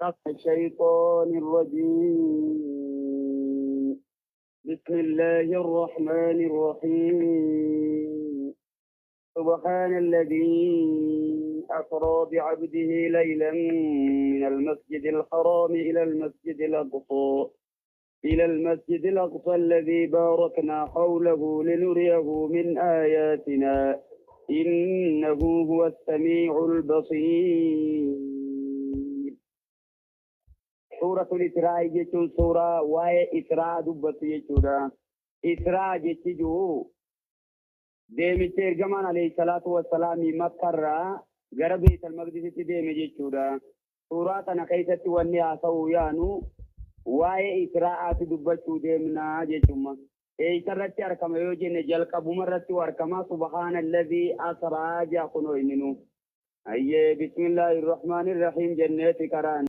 الشيطان الرجيم بسم الله الرحمن الرحيم سبحان الذي أسرى بعبده ليلا من المسجد الحرام إلى المسجد الأقصى الذي باركنا حوله لنريه من آياتنا إنه هو السميع البصير. سورة الإسراء جتون سورة واي إسراء دبت يجودا إسراء جتجو ديمي ترجمان عليه الصلاة والسلام مكة غرب بيت المقدس ديمي جتودا سورة نقيسة والنياسة يانو واي إسراء دبت ديمنا جتوما إيه سرت أركما يوجي نجل كبومرت واركما سبحان الذي أسرى جاكنو إننو أيه بسم الله الرحمن الرحيم جنة كران